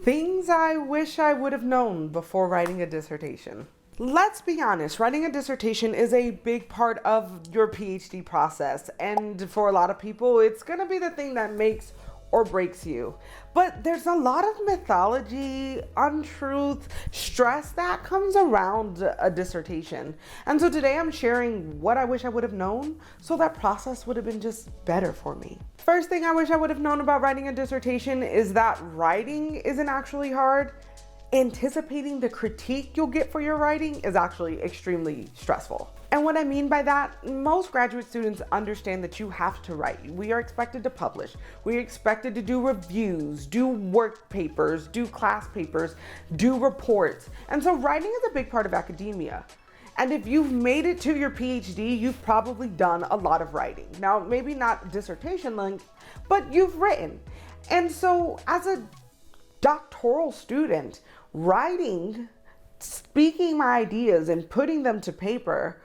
Things I wish I would have known before writing a dissertation. Let's be honest, writing a dissertation is a big part of your PhD process. And for a lot of people, it's going to be the thing that makes or breaks you. But there's a lot of mythology, untruth, stress that comes around a dissertation. And so today I'm sharing what I wish I would have known so that process would have been just better for me. First thing I wish I would have known about writing a dissertation is that writing isn't actually hard. Anticipating the critique you'll get for your writing is actually extremely stressful. And what I mean by that, most graduate students understand that you have to write. We are expected to publish. We are expected to do reviews, do work papers, do class papers, do reports. And so writing is a big part of academia. And if you've made it to your PhD, you've probably done a lot of writing. Now, maybe not dissertation length, but you've written. And so as a doctoral student, writing, speaking my ideas and putting them to paper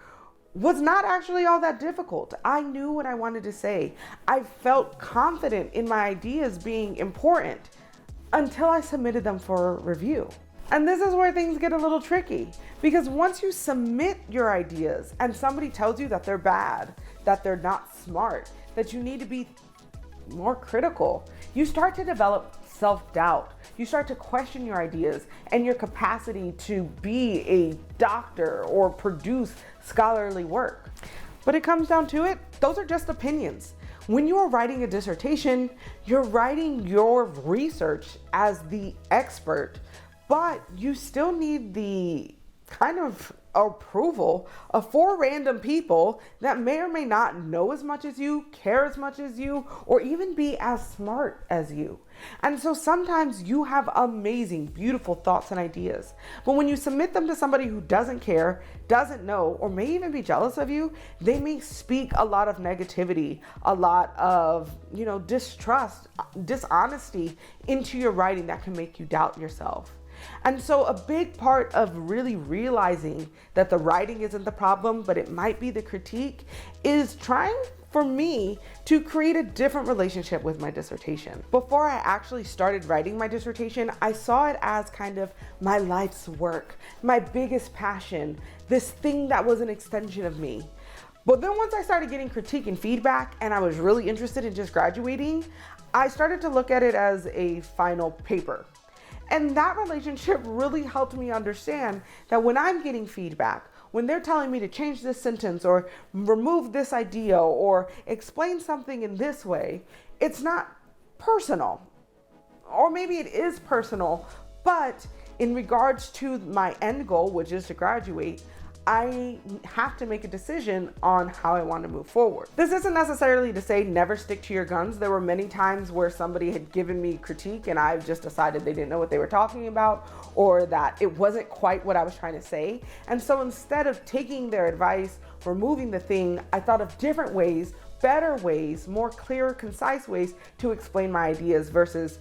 was not actually all that difficult. I knew what I wanted to say. I felt confident in my ideas being important until I submitted them for review. And this is where things get a little tricky, because once you submit your ideas and somebody tells you that they're bad, that they're not smart, that you need to be more critical, you start to develop self-doubt. You start to question your ideas and your capacity to be a doctor or produce scholarly work. But it comes down to it, those are just opinions. When you are writing a dissertation, you're writing your research as the expert, but you still need the kind of approval of 4 random people that may or may not know as much as you, care as much as you, or even be as smart as you. And so sometimes you have amazing, beautiful thoughts and ideas, but when you submit them to somebody who doesn't care, doesn't know, or may even be jealous of you, they may speak a lot of negativity, a lot of, distrust, dishonesty into your writing that can make you doubt yourself. And so a big part of really realizing that the writing isn't the problem, but it might be the critique, is trying for me to create a different relationship with my dissertation. Before I actually started writing my dissertation, I saw it as kind of my life's work, my biggest passion, this thing that was an extension of me. But then once I started getting critique and feedback and I was really interested in just graduating, I started to look at it as a final paper. And that relationship really helped me understand that when I'm getting feedback, when they're telling me to change this sentence or remove this idea or explain something in this way, it's not personal. Or maybe it is personal, but in regards to my end goal, which is to graduate, I have to make a decision on how I want to move forward. This isn't necessarily to say never stick to your guns. There were many times where somebody had given me critique and I've just decided they didn't know what they were talking about, or that it wasn't quite what I was trying to say. And so instead of taking their advice, removing the thing, I thought of different ways, better ways, more clear, concise ways to explain my ideas versus,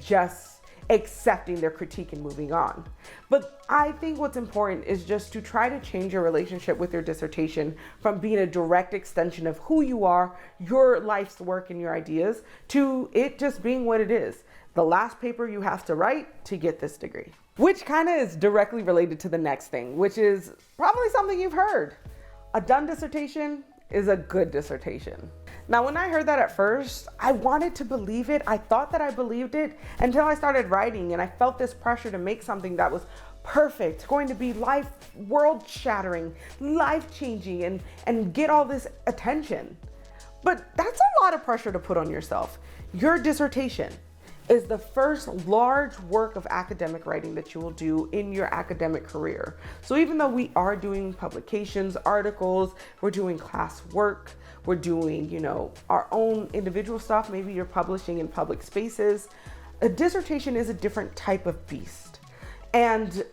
just accepting their critique and moving on. But I think what's important is just to try to change your relationship with your dissertation from being a direct extension of who you are, your life's work and your ideas, to it just being what it is, the last paper you have to write to get this degree. Which kind of is directly related to the next thing, which is probably something you've heard. A done dissertation is a good dissertation. Now, when I heard that at first, I wanted to believe it. I thought that I believed it until I started writing and I felt this pressure to make something that was perfect, going to be world shattering, life changing, and get all this attention. But that's a lot of pressure to put on yourself. Your dissertation is the first large work of academic writing that you will do in your academic career. So even though we are doing publications, articles, we're doing class work, we're doing, our own individual stuff, maybe you're publishing in public spaces, a dissertation is a different type of beast. And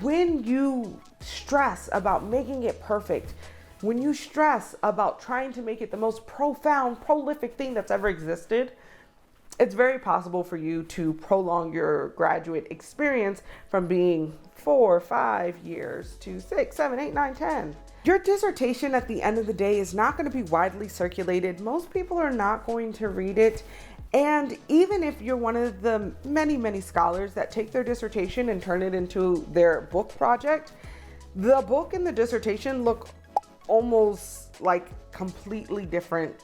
when you stress about making it perfect, when you stress about trying to make it the most profound, prolific thing that's ever existed, it's very possible for you to prolong your graduate experience from being 4, 5 years to 6, 7, 8, 9, 10. Your dissertation at the end of the day is not going to be widely circulated. Most people are not going to read it. And even if you're one of the many, many scholars that take their dissertation and turn it into their book project, the book and the dissertation look almost like completely different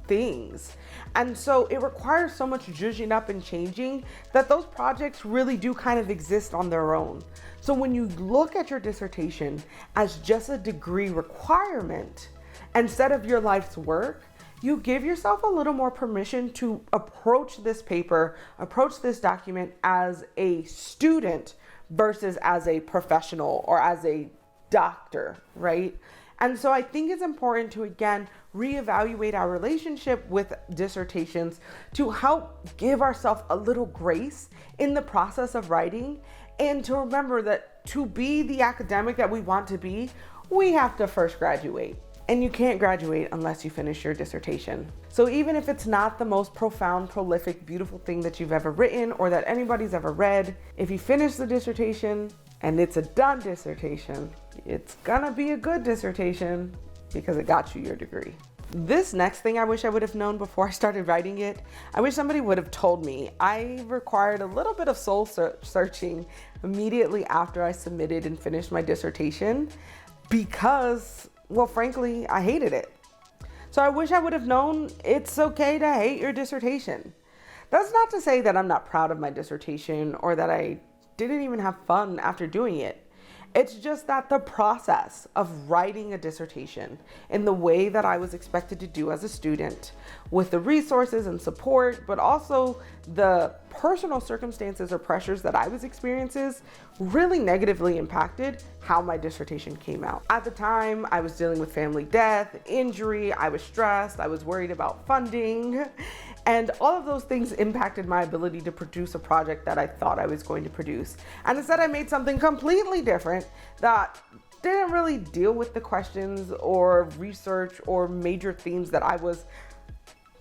things. And so it requires so much zhuzhing up and changing that those projects really do kind of exist on their own. So when you look at your dissertation as just a degree requirement instead of your life's work, you give yourself a little more permission to approach this paper, approach this document as a student versus as a professional or as a doctor, right? And so I think it's important to, again, reevaluate our relationship with dissertations to help give ourselves a little grace in the process of writing, and to remember that to be the academic that we want to be, we have to first graduate. And you can't graduate unless you finish your dissertation. So even if it's not the most profound, prolific, beautiful thing that you've ever written or that anybody's ever read, if you finish the dissertation and it's a done dissertation, it's gonna be a good dissertation because it got you your degree. This next thing I wish I would have known before I started writing it, I wish somebody would have told me. I required a little bit of soul searching immediately after I submitted and finished my dissertation because, well, frankly, I hated it. So I wish I would have known it's okay to hate your dissertation. That's not to say that I'm not proud of my dissertation or that I didn't even have fun after doing it. It's just that the process of writing a dissertation in the way that I was expected to do as a student, with the resources and support, but also the personal circumstances or pressures that I was experiencing, really negatively impacted how my dissertation came out. At the time, I was dealing with family death, injury, I was stressed, I was worried about funding, and all of those things impacted my ability to produce a project that I thought I was going to produce. And instead I made something completely different that didn't really deal with the questions or research or major themes that I was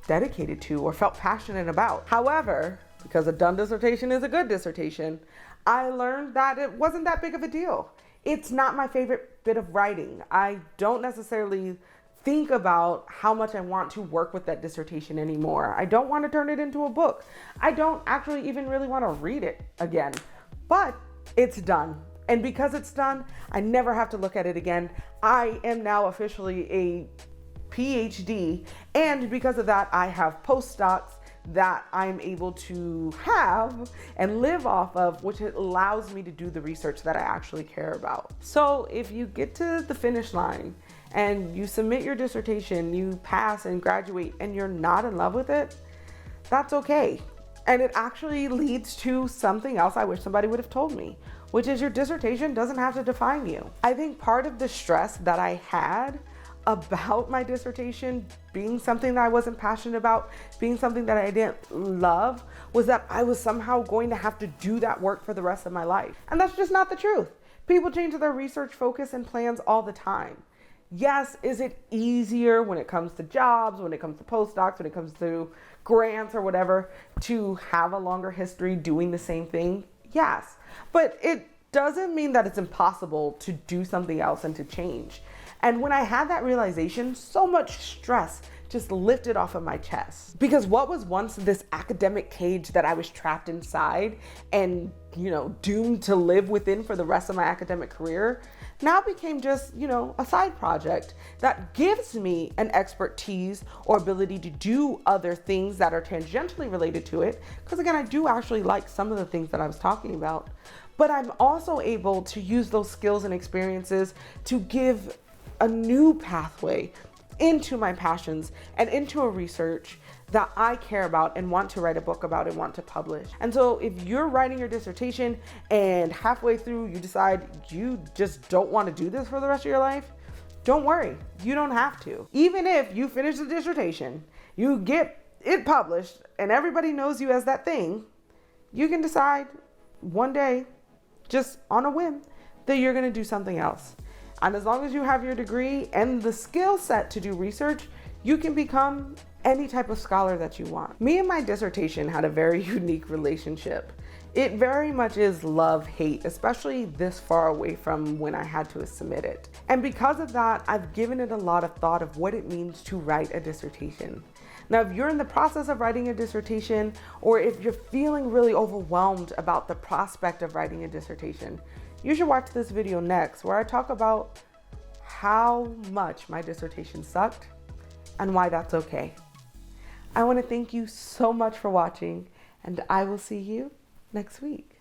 dedicated to or felt passionate about. However, because a done dissertation is a good dissertation, I learned that it wasn't that big of a deal. It's not my favorite bit of writing. I don't necessarily think about how much I want to work with that dissertation anymore. I don't want to turn it into a book. I don't actually even really want to read it again, but it's done. And because it's done, I never have to look at it again. I am now officially a PhD, and because of that, I have postdocs that I'm able to have and live off of, which allows me to do the research that I actually care about. So if you get to the finish line and you submit your dissertation, you pass and graduate, and you're not in love with it, that's okay. And it actually leads to something else I wish somebody would have told me, which is your dissertation doesn't have to define you. I think part of the stress that I had about my dissertation being something that I wasn't passionate about, being something that I didn't love, was that I was somehow going to have to do that work for the rest of my life. And that's just not the truth. People change their research focus and plans all the time. Yes, is it easier when it comes to jobs, when it comes to postdocs, when it comes to grants or whatever, to have a longer history doing the same thing? Yes, but it doesn't mean that it's impossible to do something else and to change. And when I had that realization, so much stress just lifted off of my chest. Because what was once this academic cage that I was trapped inside and, doomed to live within for the rest of my academic career, now became just, a side project that gives me an expertise or ability to do other things that are tangentially related to it. Because again, I do actually like some of the things that I was talking about, but I'm also able to use those skills and experiences to give a new pathway into my passions and into a research that I care about and want to write a book about and want to publish. And so if you're writing your dissertation and halfway through you decide you just don't want to do this for the rest of your life, don't worry, you don't have to. Even if you finish the dissertation, you get it published and everybody knows you as that thing, you can decide one day, just on a whim, that you're gonna do something else. And as long as you have your degree and the skill set to do research, you can become any type of scholar that you want. Me and my dissertation had a very unique relationship. It very much is love-hate, especially this far away from when I had to submit it. And because of that, I've given it a lot of thought of what it means to write a dissertation. Now, if you're in the process of writing a dissertation, or if you're feeling really overwhelmed about the prospect of writing a dissertation, you should watch this video next, where I talk about how much my dissertation sucked and why that's okay. I want to thank you so much for watching, and I will see you next week.